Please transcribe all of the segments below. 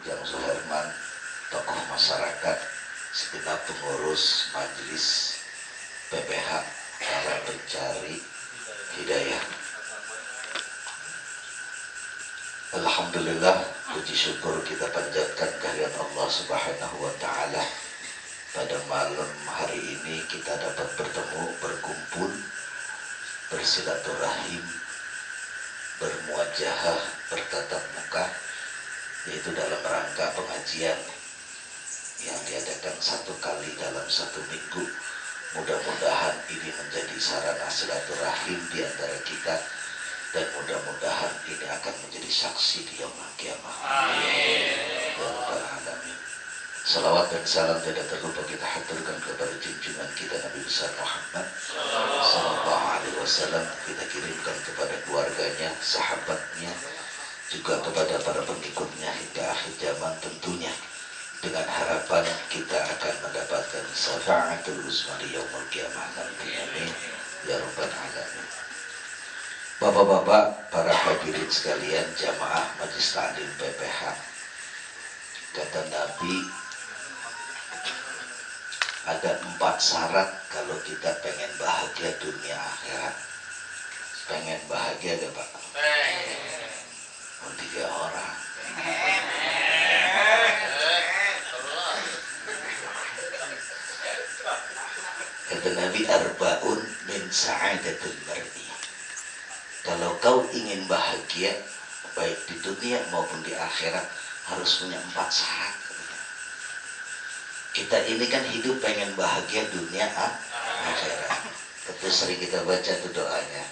Jang Suherman, tokoh masyarakat, segenap pengurus majelis PPH dalam mencari hidayah. Alhamdulillah, puji syukur kita panjatkan kehadirat Allah Subhanahu wa Ta'ala. Pada malam hari ini kita dapat bertemu, berkumpul, bersilaturahim, bermuajahah, bertatap muka, yaitu dalam rangka pengajian yang diadakan 1 kali dalam 1 minggu. Mudah-mudahan ini menjadi sarana silaturahim di antara kita, dan mudah-mudahan ini akan menjadi saksi di yaumul qiyamah. Amin. Ya Rabbal Alamin. Salawat dan salam tidak terlupa kita haturkan kepada junjungan kita Nabi besar Muhammad sallallahu alaihi wasallam. Kita kirimkan kepada keluarganya, sahabatnya, juga kepada para pengikutnya hingga akhir zaman tentunya, dengan harapan kita akan mendapatkan syafaatul uzma di yaumul qiyamah nanti. Amin ya Rabbal Alamin. Bapak-bapak, para hadirin sekalian, jamaah Majelis Ta'lim PPH, kata Nabi, ada 4 syarat kalau kita pengen bahagia dunia akhirat. Pengen bahagia gak Pak? Oh, 3 orang. Kata Nabi, arbaun min sa'adatul mar'i. Kalau kau ingin bahagia baik di dunia maupun di akhirat, harus punya 4 syarat. Kita ini kan hidup pengen bahagia dunia akhirat. Itu sering kita baca tuh doanya,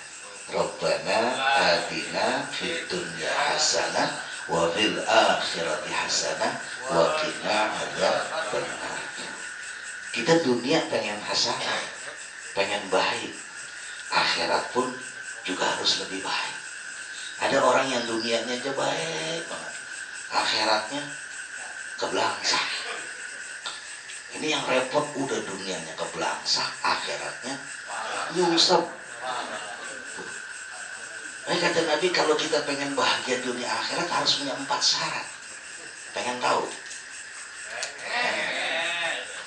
Rabbana atina fid dunya hasanah wa fil akhirati hasanah wa qina adzabannar. Kita dunia pengen hasanah, pengen baik, akhirat pun juga harus lebih baik. Ada orang yang dunianya aja baik banget, akhiratnya kebelangsak. Ini yang repot, udah dunianya kebelangsak, akhiratnya nyungsep. Nah, kata Nabi, kalau kita pengen bahagia dunia akhirat harus punya 4 syarat. Pengen tahu?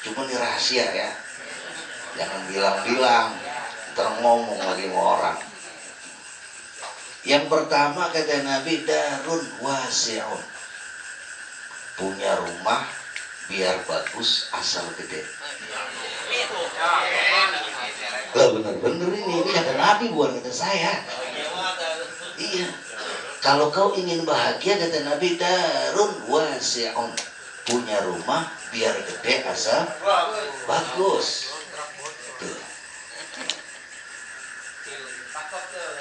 Cuma ini rahasia ya, jangan bilang-bilang, ntar ngomong lagi sama orang. Yang pertama kata Nabi, darun wasi'un, punya rumah biar bagus asal gede. Lah bener-bener ini kata Nabi, bukan kata saya. Iya, kalau kau ingin bahagia kata Nabi, darun wasi'un, punya rumah biar gede asal bagus. Tuh.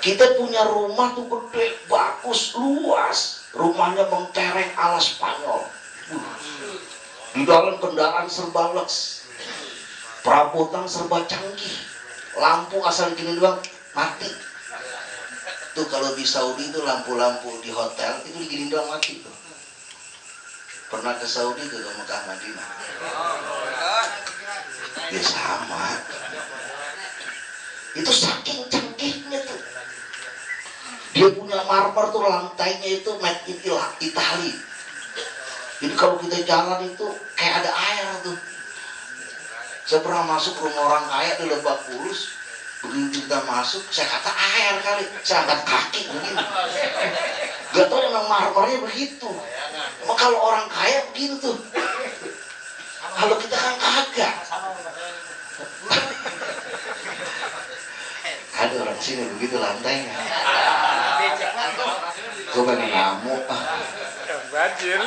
Kita punya rumah tuh gede, bagus, luas. Rumahnya mentereng ala Spanyol. Di dalam kendaraan serba lux, perabotan serba canggih, lampu asal gini doang mati. Tuh kalau di Saudi itu lampu-lampu di hotel itu digini doang mati tuh. Pernah ke Saudi ke Mekah Madinah? Ya sama. Itu saking canggihnya tuh. Dia punya marmer tuh, lantainya itu made in Italy. Jadi kalau kita jalan itu kayak ada air tuh. Saya pernah masuk rumah orang kaya di Lebak Bulus. Begitu kita masuk, saya kata air kali. Saya angkat kaki begini. Gak tau emang marmernya begitu. Emang kalau orang kaya begitu tuh. Kalau kita kan kagak. Ada orang sini begitu lantainya. Gue pengen ngamuk. Banjir.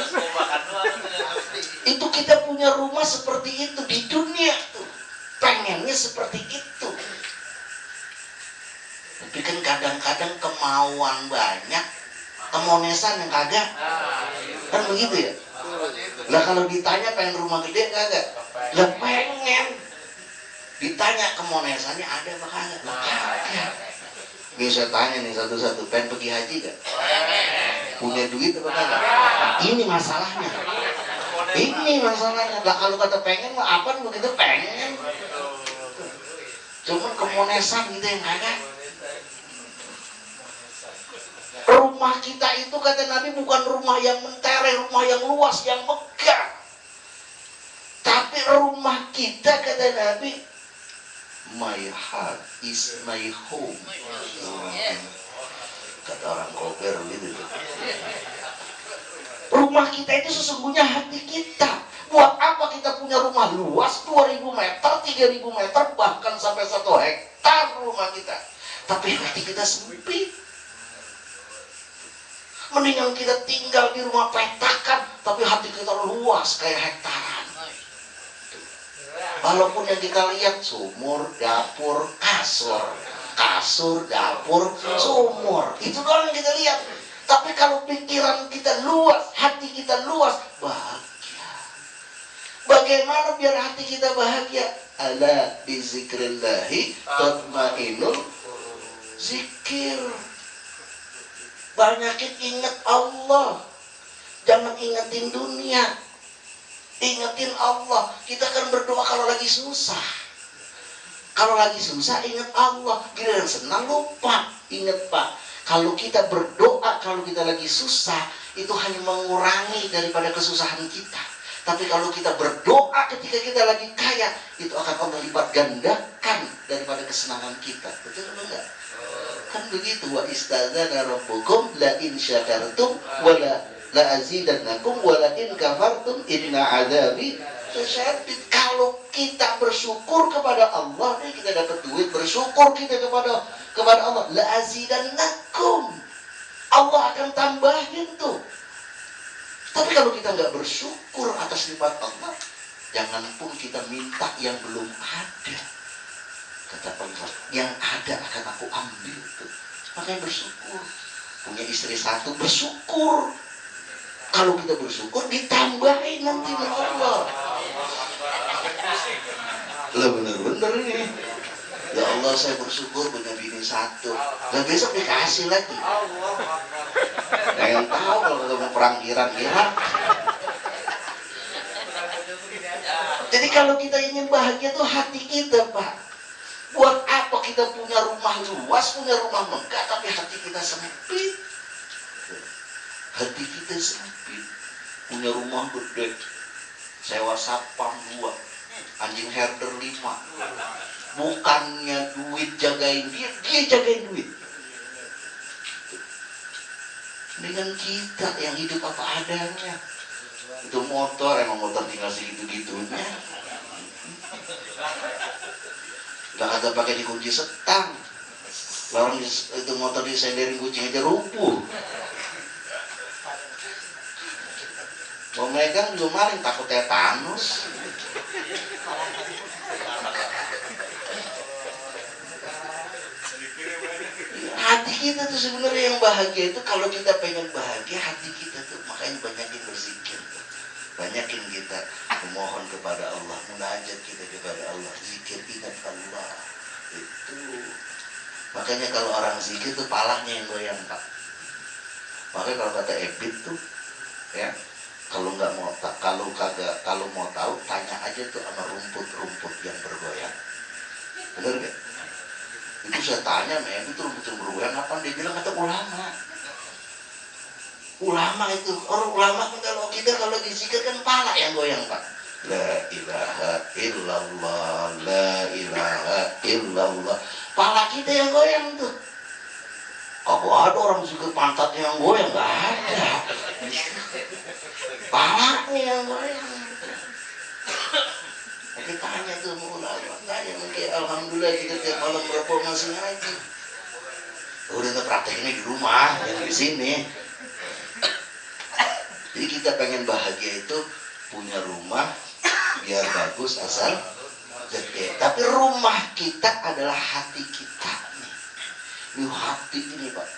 Itu kita punya rumah seperti itu di dunia tuh, pengennya seperti itu. Tapi kan kadang-kadang kemauan banyak, kemonesan yang kagak. Kan begitu ya? Lah kalau ditanya pengen rumah gede kagak? Lah pengen. Ditanya kemonesannya ada apa kagak? Lah kagak. Nih saya tanya nih satu-satu, pengen pergi haji gak? Punya duit apa kagak? Ini masalahnya. Ini masalahnya. Lah kalau kata pengen mah apa begitu pengen. Cuman kemonesan gitu yang kagak. rumah kita itu kata Nabi bukan rumah yang mentereng, rumah yang luas, yang megah. Tapi rumah kita kata Nabi, my heart is my home. Kata orang kober gitu. Rumah kita itu sesungguhnya hati kita. Buat apa kita punya rumah luas 2000 meter, 3000 meter, bahkan sampai 1 hektar rumah kita, tapi hati kita sempit. Mendingan kita tinggal di rumah petakan, tapi hati kita luas kayak hektaran. Walaupun yang kita lihat sumur, dapur, kasur, dapur, sumur, itu doang yang kita lihat. Tapi kalau pikiran kita luas, hati kita luas, bahagia. Bagaimana biar hati kita bahagia? Ala bizikrillahi tatmainul zikir. Banyakin ingat Allah. Jangan ingetin dunia. Ingetin Allah. Kita kan berdoa kalau lagi susah. Kalau lagi susah ingat Allah. Giliran senang lupa. Ingat Pak, kalau kita berdoa kalau kita lagi susah, itu hanya mengurangi daripada kesusahan kita. Tapi kalau kita berdoa ketika kita lagi kaya, itu akan Allah lipat gandakan daripada kesenangan kita. Betul atau enggak? Kan begitu. Wa istadzana rabbukum la in syakartum wa la azidannakum wa la in kafartum inna adzabi lasyadid. Kalau kita bersyukur kepada Allah, kita dapat duit, bersyukur kita kepada Allah, la azidannakum. Allah akan tambahin tuh. Tapi kalau kita nggak bersyukur atas nikmat Allah, jangan pun kita minta yang belum ada. Kata Allah, yang ada akan aku ambil tuh. Makanya bersyukur. Punya istri 1, bersyukur. Kalau kita bersyukur, ditambahin nanti oleh Allah. Lah bener-bener ini. Ya Allah, saya bersyukur punya bini 1. Dan besok dikasih lagi. Yang tahu kalau ketemu perang Iran. Jadi kalau kita ingin bahagia tuh hati kita, Pak. Buat apa kita punya rumah luas, punya rumah megah, tapi hati kita sempit. Hati kita sempit. Punya rumah gede, sewa sapam 2, anjing herder 5. Bukannya duit jagain dia jagain duit. Dengan kita yang hidup apa adanya. Itu motor, emang motor tinggal segitu-gitunya. Udah kata pakai dikunci setang. Orang itu motor disenderin kucing aja rubuh. Mau megang juga maling, takut tetanus. Hati kita tuh sebenarnya yang bahagia itu, kalau kita pengen bahagia, hati kita tuh makanya banyakin berzikir, banyakin kita memohon kepada Allah, munajat kita kepada Allah, zikir, ingat Allah. Itu makanya kalau orang zikir tuh palanya yang goyang, Pak. Makanya kalau kata Ebit tuh, ya, kalau mau tahu tanya aja tuh sama rumput-rumput yang bergoyang. Bener gak? Itu saya tanya, itu rumput yang bergoyang apa? Dia bilang kata ulama. Ulama itu, orang ulama kan kalau dizikir kan pala yang goyang, Pak. La ilaha illallah, la ilaha illallah. Pala kita yang goyang tuh. Kagak ada orang zikir pantatnya yang goyang, nggak ada. Palanya yang goyang. Kita tanya tuh ulama, tanya mungkin alhamdulillah kita tiap malam berapa masih ngaji. Udah tuh prakteknya di rumah, yang di sini. Jadi kita pengen bahagia itu punya rumah biar bagus asal gede. Tapi rumah kita adalah hati kita nih. Ini hati ini, Pak.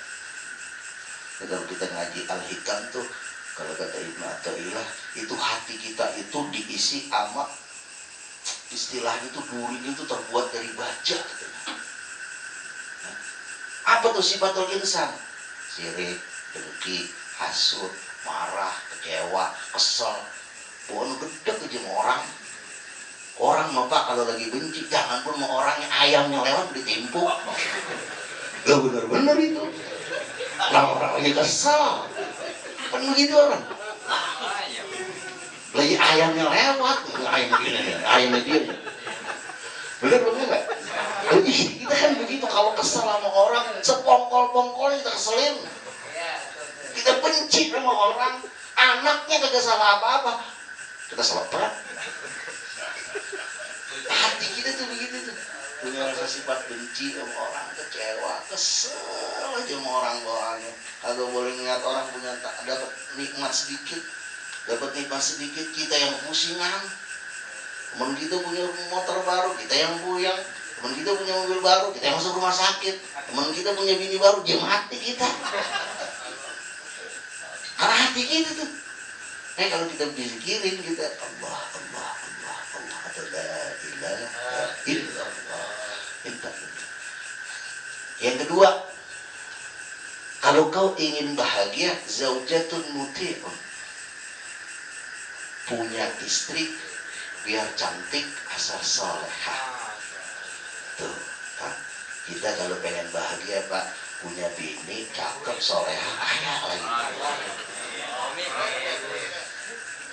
Kalau kita ngaji Al-Hikam tuh, kalau kata Ibnu Athaillah, itu hati kita itu diisi sama istilahnya itu duri itu terbuat dari baja. Apa tuh sifatul insan? Sirik, dengki, hasud, marah, kecewa, kesel. Pohon gede aja sama orang. Orang mah Pak kalau lagi benci, jangan pun mau orangnya ayamnya lewat ditimpuk. Gak bener-bener itu. Lah orang lagi kesel. Kan begitu orang. Lagi ayamnya lewat, ayamnya gini, ayamnya dia. Bener nggak? Kita kan begitu kalau kesel sama orang, sepongkol-pongkol kita keselin. Kita benci sama orang, anaknya kagak salah apa-apa, kita selepet. Hati kita tuh begitu tuh, punya rasa sifat benci sama orang, kecewa, kesel aja sama orang bawaannya. Kagak boleh ngeliat orang punya dapat nikmat sedikit, kita yang pusingan. Temen kita punya motor baru, kita yang puyeng. Temen kita punya mobil baru, kita yang masuk rumah sakit. Temen kita punya bini baru, dia mati kita. Karena hati kita tuh. Kalau kita pikirin kita Allah, atau la ilaha illallah. Yang kedua, kalau kau ingin bahagia, zaujatun muti'un. Punya istri biar cantik asal solehah. Tuh, Pak. Kita kalau pengen bahagia, Pak, punya bini cakep, solehah, kaya lagi.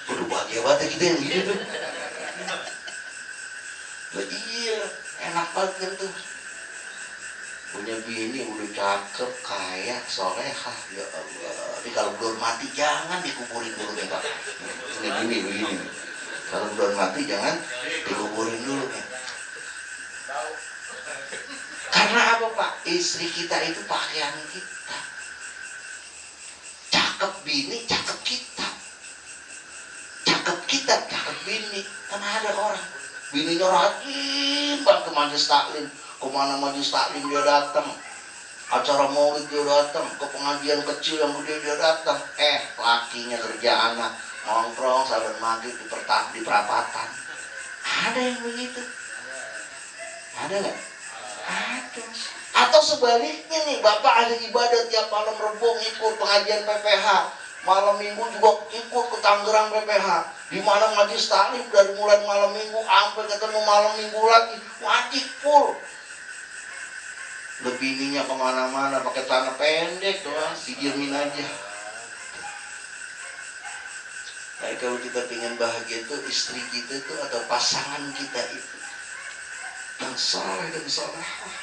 Udah bahagia banget kita yang gitu tuh. Lah iya, enak banget kan tuh. Punya bini udah cakep, kaya, solehah, ya Allah. Tapi kalau belum mati jangan dikuburin dulu nih, Pak. Ini begini. Kalau belum mati jangan dikuburin dulu nih. Karena apa, Pak? Istri kita itu pakaian kita. Cakep bini, cakep kita. Cakep kita, cakep bini. Karena ada orang bininya rajin banget ke majelis taklim. Kemana majelis taklim dia datang, acara maulid dia datang, ke pengajian kecil yang gede dia datang. Lakinya kerja anak nongkrong sahabat maghrib di perapatan. Ada yang begitu? Ada nggak? Ada. Atau sebaliknya nih, bapak ada ibadah tiap malam Rebo ikut pengajian PPH, malam minggu juga ikut ke Tangerang PPH, di mana majelis taklim dari mulai malam minggu sampai ketemu malam minggu lagi, wajib full. Lebininya kemana-mana pakai celana pendek doang, dijamin aja. Nah, kalau kita pengen bahagia itu istri kita itu atau pasangan kita itu yang soleh dan solehah,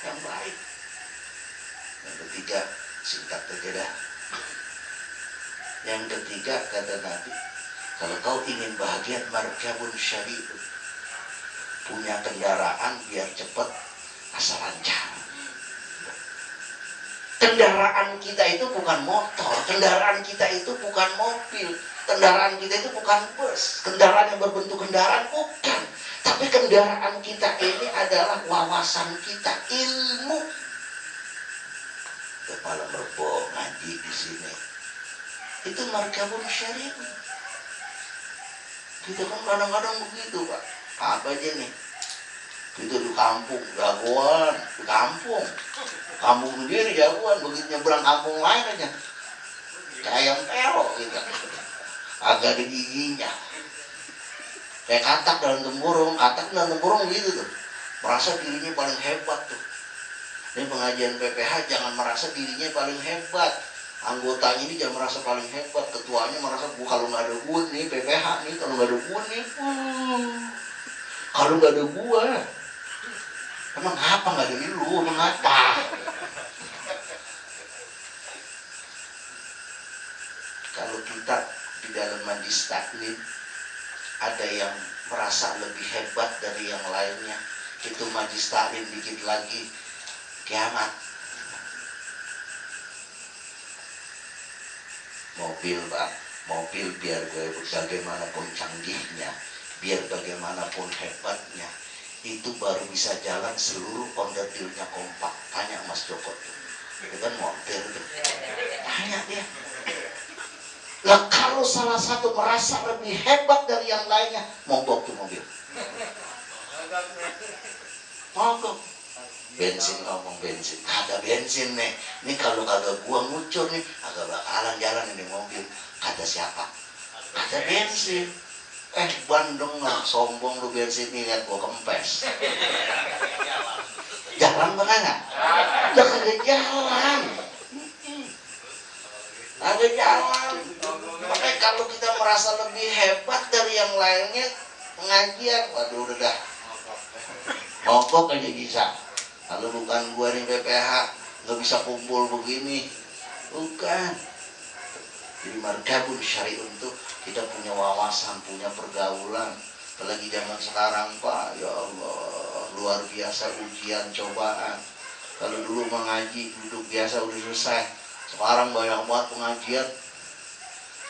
yang baik. Yang ketiga, singkat saja dah. Yang ketiga kata Nabi, kalau kau ingin bahagia, markabun syarif, punya kendaraan biar cepat asal lancar. Kendaraan kita itu bukan motor, kendaraan kita itu bukan mobil, kendaraan kita itu bukan bus, kendaraan yang berbentuk kendaraan bukan. Tapi kendaraan kita ini adalah wawasan kita, ilmu. Kepala Rebo ngaji di sini, itu markabun syarif. Kita kan kadang-kadang begitu, Pak. Apa aja nih? Kita di kampung jagoan, di kampung sendiri jagoan, begitu nyebrang kampung lain aja kayak ayam tero gitu, agak di giginya kayak katak dalam tempurung gitu tuh, merasa dirinya paling hebat tuh. Ini pengajian PPH jangan merasa dirinya paling hebat, anggotanya ini jangan merasa paling hebat, ketuanya merasa kalau nggak ada gua nih PPH nih, kalau nggak ada gua nih, kalau nggak ada gua emang apa, nggak ada lu, emang apa? Kalau kita di dalam majlis taklim ada yang merasa lebih hebat dari yang lainnya, itu majlis taklim dikit lagi kiamat. Mobil, Pak, mobil biar bagaimanapun canggihnya, biar bagaimanapun hebatnya, itu baru bisa jalan seluruh onderdilnya kompak. Tanya Mas Joko tuh, itu kan montir tuh, tanya dia. Nah, kalau salah satu merasa lebih hebat dari yang lainnya, mogok tuh mobil, mogok. Bensin, ngomong bensin, kagak bensin nih, ini kalau kagak gua ngucur nih, agak bakalan jalan ini mobil. Kata siapa? Kata bensin. Bandeng lah, sombong lu bensin nih, lihat gua kempes. Jalan bakal nggak? Udah kagak jalan. ada jalan. Makanya kalau kita merasa lebih hebat dari yang lainnya pengajian, waduh udah dah mogok aja bisa. Kalau bukan gua nih PPH nggak bisa kumpul begini, bukan. Jadi markabun syari'un tuh kita punya wawasan, punya pergaulan. Apalagi zaman sekarang Pak, ya Allah, luar biasa ujian, cobaan. Kalau dulu mengaji duduk biasa udah selesai, sekarang banyak banget pengajian.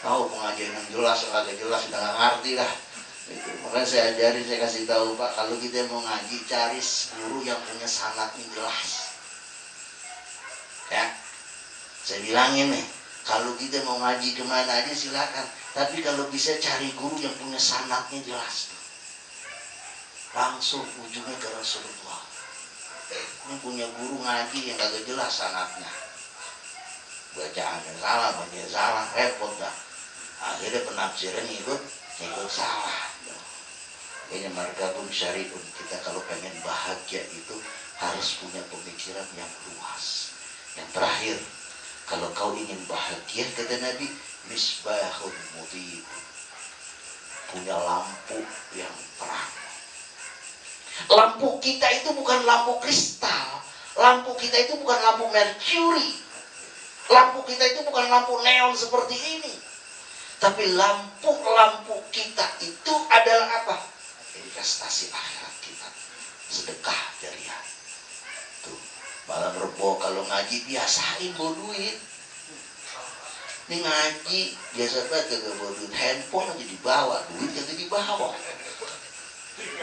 Tahu pengajian yang jelas, yang agak jelas, udah nggak ngerti lah. Itu. Makanya saya ajarin, saya kasih tahu Pak, kalau kita mau ngaji cari guru yang punya sanadnya jelas. Ya, saya bilangin nih, kalau kita mau ngaji kemana aja silakan, tapi kalau bisa cari guru yang punya sanadnya jelas. Langsung ujungnya ke Rasulullah. Ini punya guru ngaji yang agak jelas sanadnya, bacaannya salah, bacanya salah, repot dah. Akhirnya penafsiran ikut salah. Kayaknya markabun syari'un, kita kalau pengen bahagia itu harus punya pemikiran yang luas. Yang terakhir, kalau kau ingin bahagia, kata Nabi, misbahun mudhib, punya lampu yang terang. Lampu kita itu bukan lampu kristal, lampu kita itu bukan lampu merkuri, lampu kita itu bukan lampu neon seperti ini, tapi lampu kita itu adalah apa? Investasi akhirat kita, sedekah jariah. Tuh, malam Rebo kalau ngaji biasain bawa duit. Ini ngaji biasa banget kagak bawa duit, handphone aja dibawa, duit kagak dibawa.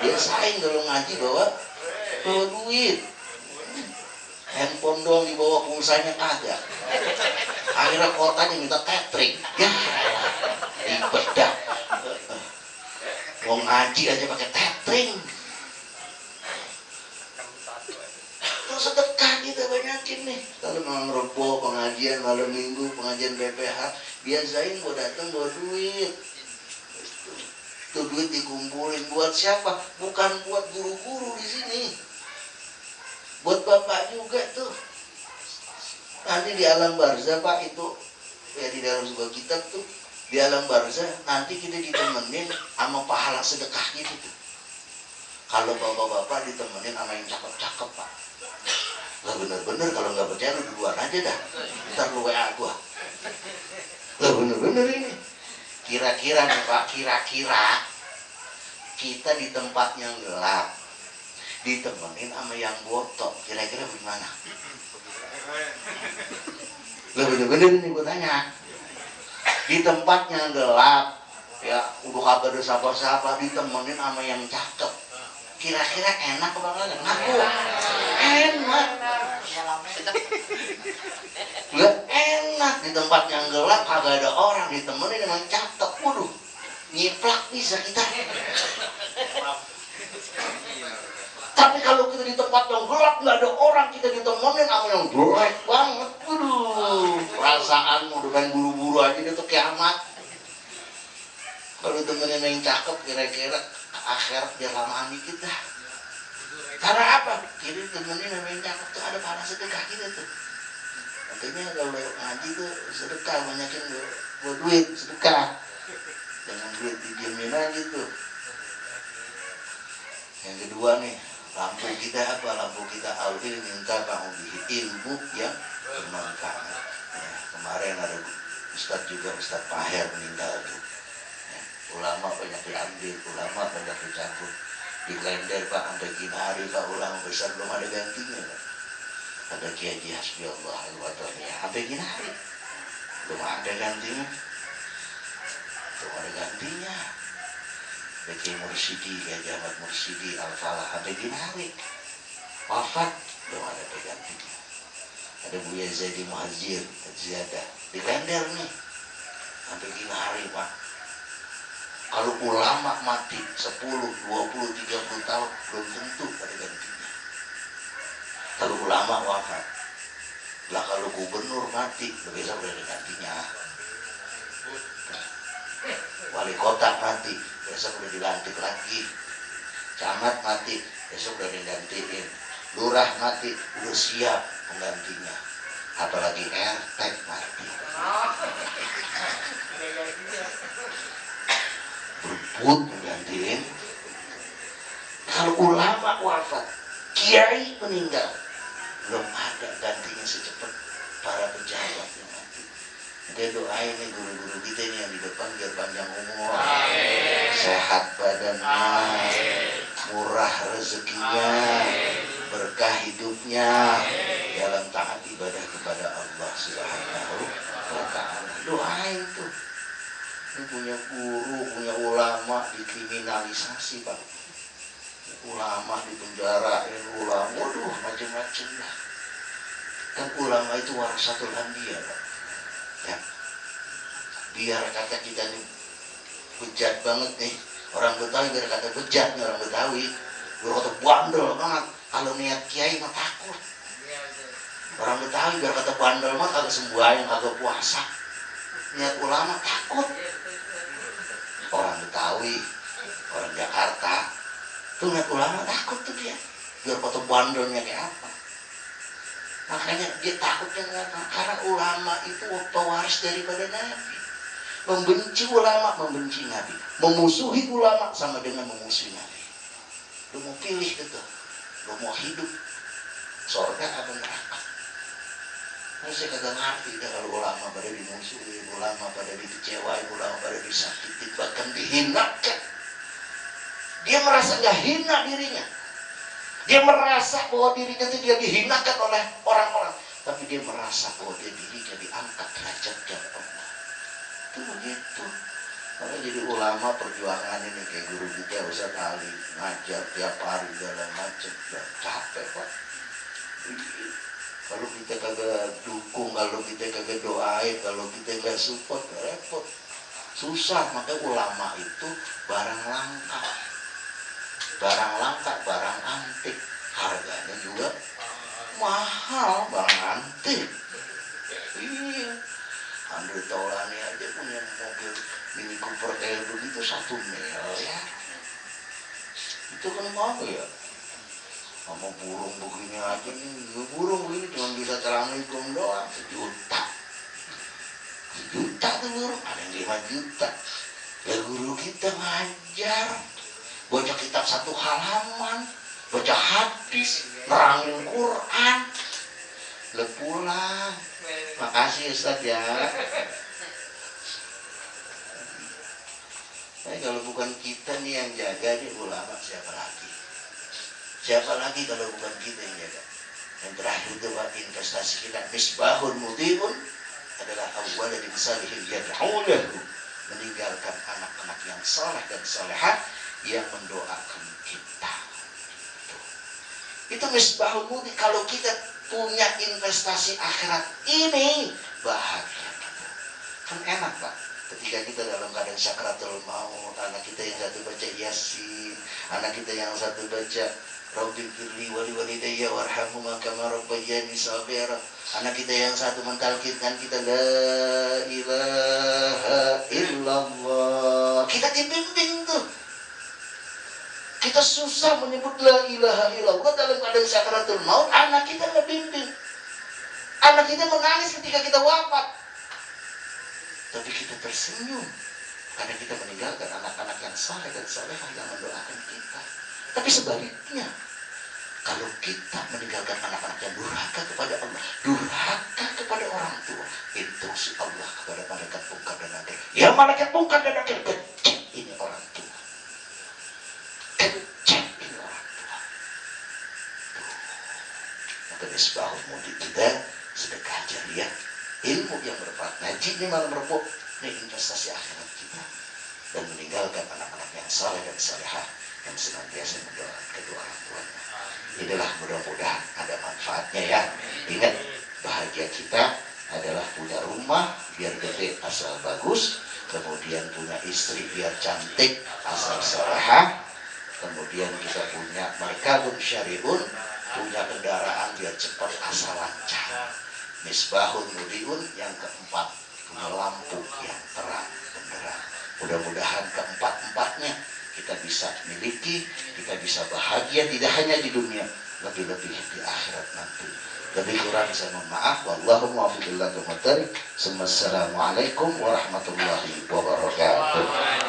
Biasain kalau ngaji bawa duit. Handphone doang dibawa, pulsanya kagak. Akhirnya kotanya minta tethering. Ya, ribet dah. Mau ngaji aja pakai tethering. Terus sedekah kita banyakin nih. Kalau malam Rebo pengajian, malam Minggu pengajian BPH, biasain mau datang bawa duit. Tuh duit dikumpulin buat siapa? Bukan buat guru-guru di sini. Buat bapak juga tuh. Nanti di alam barzah Pak itu, ya di dalam sebuah kitab tuh, di alam barzah nanti kita ditemenin sama pahala sedekah gitu tuh. Kalau bapak-bapak ditemenin sama yang cakep-cakep Pak. Lah bener-bener kalau nggak percaya lu duluan aja dah. Ntar lu WA gua. Lah bener-bener ini. Kira-kira nih Pak, kira-kira kita di tempat yang gelap ditemenin sama yang botok, kira-kira gimana? Lah bener-bener nih gue tanya, di tempat yang gelap, ya udah kagak ada siapa-siapa, ditemenin sama yang cakep, kira-kira enak apa enggak? Ngaku enak. Lah enak, di tempat yang gelap kagak ada orang, ditemenin sama yang cakep, waduh, nyiplak bisa kita. Tapi kalau kita di tempat yang gelap nggak ada orang, kita ditemenin sama yang jelek banget, waduh, perasaan udah main buru-buru aja dia tuh kiamat. Kalau temenin yang cakep, kira-kira akhirat dia lamaan dikit dah. Karena apa? Kita temenin yang cakep tuh ada pahala sedekah kita tuh. Makanya kalau ngaji tuh sedekah, banyakin buat duit sedekah. Jangan duit didiemin aja tuh. Yang kedua nih, lampu kita apa? Lampu kita al-ilm minta ilmu yang bermanfaat. Ya, kemarin ada Ustadz juga, Ustadz Paher meninggal tuh. Ya, ulama banyak diambil, ulama banyak dicampur. Di Klender Pak, sampai kini hari Pak, ulama besar belum ada gantinya Pak. Ada Kiai Haji Hasbiyallah al-Wadhaniyah, sampai kini hari belum ada gantinya. Belum ada gantinya. Kiai Mursidi, Kiai Ahmad Mursidi, Al-Falah, sampai kini hari wafat belum ada penggantinya. Ada Buya Zaidi Muhajir, Ziyadah di Klender nih, sampai kini hari Pak. Kalau ulama mati 10, 20, 30 tahun belum tentu ada gantinya. Kalau ulama wafat, lah kalau gubernur mati, besok udah ada gantinya. Wali kota mati, besok udah dilantik lagi. Camat mati, besok udah digantiin. Lurah mati, udah siap penggantinya. apalagi RT mati. Berebut menggantiin. Kalau ulama wafat, kiai meninggal, belum ada gantinya secepat para pejabat yang mati. Dia doain nih guru-guru kita ini yang di depan biar panjang umur, sehat badannya, murah rezekinya, berkah hidupnya dalam taat ibadah kepada Allah Subhanahu wa Ta'ala. Doain tuh. Ini punya guru, punya ulama dikriminalisasi, Pak. Ulama dipenjarain, ulama, waduh macam-macam lah. Kan ulama itu warasatul anbiya, Pak. Ya. Biar kata kita nih bejat banget nih, orang Betawi biar kata bejat nih orang Betawi, biar kata bandel banget. Kalau niat kiai mah takut. Orang Betawi biar kata bandel mah kagak sembahyang, kagak puasa. Niat ulama takut. Orang Betawi, orang Jakarta, tuh niat ulama takut tuh dia. Biar kata bandelnya kayak apa. Makanya dia takutnya karena ulama itu pewaris daripada Nabi. Membenci ulama, membenci Nabi. Memusuhi ulama sama dengan memusuhi Nabi. Lu mau pilih gitu, lu mau hidup surga atau neraka. Nah, saya kagak ngerti dah kalau ulama pada dimusuhi, ulama pada dikecewain, ulama pada disakitin, bahkan dihinakan. Dia merasa gak hina dirinya. Dia merasa bahwa dirinya itu dia dihinakan oleh orang-orang, tapi dia merasa bahwa dirinya diangkat derajatnya oleh Allah. Itu begitu. Karena jadi ulama perjuangan ini kayak guru kita Ustaz Ali ngajar tiap hari dalam macam, ya capek Pak. Kalau kita kagak dukung, kalau kita kagak doain, kalau kita nggak support, repot, susah. Makanya ulama itu barang langka. Barang langka, barang antik, harganya juga mahal, barang antik. Iya, Andre Taulani aja punya mobil Mini Cooper kayak begitu 1 miliar. Itu kan apa ya? Sama burung begini aja nih, burung begini cuma bisa Assalamualaikum doang, 1 juta. 1 juta tuh burung, ada yang 5 juta. Ya guru kita ngajar, baca kitab 1 halaman, baca hadis, nerangin Quran, pulang. Makasih Ustaz ya. Tapi kalau bukan kita nih yang jaga nih ulama, siapa lagi? Siapa lagi kalau bukan kita yang jaga? Yang terakhir itu Pak, investasi kita misbahun mudhi'un adalah awwal dari salihin yad'ulahu, meninggalkan anak-anak yang saleh dan salehah yang mendoakan kita. Itu misbahul mudi. Kalau kita punya investasi akhirat ini, bahagia kita. Kan enak Pak, ketika kita dalam keadaan sakratul maut, anak kita yang satu baca Yasin, anak kita yang satu baca Rabbil firli wali walidayya warhamhuma kama rabbayani shaghira, anak kita yang satu mentalkinkan kita la ilaha illallah. Kita dibimbing tuh. Kita susah menyebut la ilaha illallah dalam keadaan sakaratul maut, anak kita ngebimbing. Anak kita menangis ketika kita wafat. Tapi kita tersenyum karena kita meninggalkan anak-anak yang saleh dan salehah yang mendoakan kita. Tapi sebaliknya, kalau kita meninggalkan anak-anak yang durhaka kepada Allah, durhaka kepada orang tua, instruksi Allah kepada malaikat mungkar dan nakir. Ya malaikat mungkar dan nakir, kecil ini orang tua. Kecil ini orang tua. Maka misbahul mudi kita sedekah jariah, ilmu yang bermanfaat, ngaji ini malam Rebo, ini investasi akhirat kita. Dan meninggalkan anak-anak yang saleh dan salehah yang senantiasa mendoakan kedua orang tuanya. Inilah mudah-mudahan ada manfaatnya ya. Ingat, bahagia kita adalah punya rumah biar gede asal bagus, kemudian punya istri biar cantik asal salehah, kemudian kita punya markabun syari'un, punya kendaraan biar cepat asal lancar. Misbahun mudiun, yang keempat, punya lampu yang terang benderang. Mudah-mudahan keempat-empatnya kita bisa miliki, kita bisa bahagia tidak hanya di dunia, lebih-lebih di akhirat nanti. Lebih kurang saya mohon maaf. Wallahu muwaffiq ila aqwamit thoriq. Assalamualaikum warahmatullahi wabarakatuh.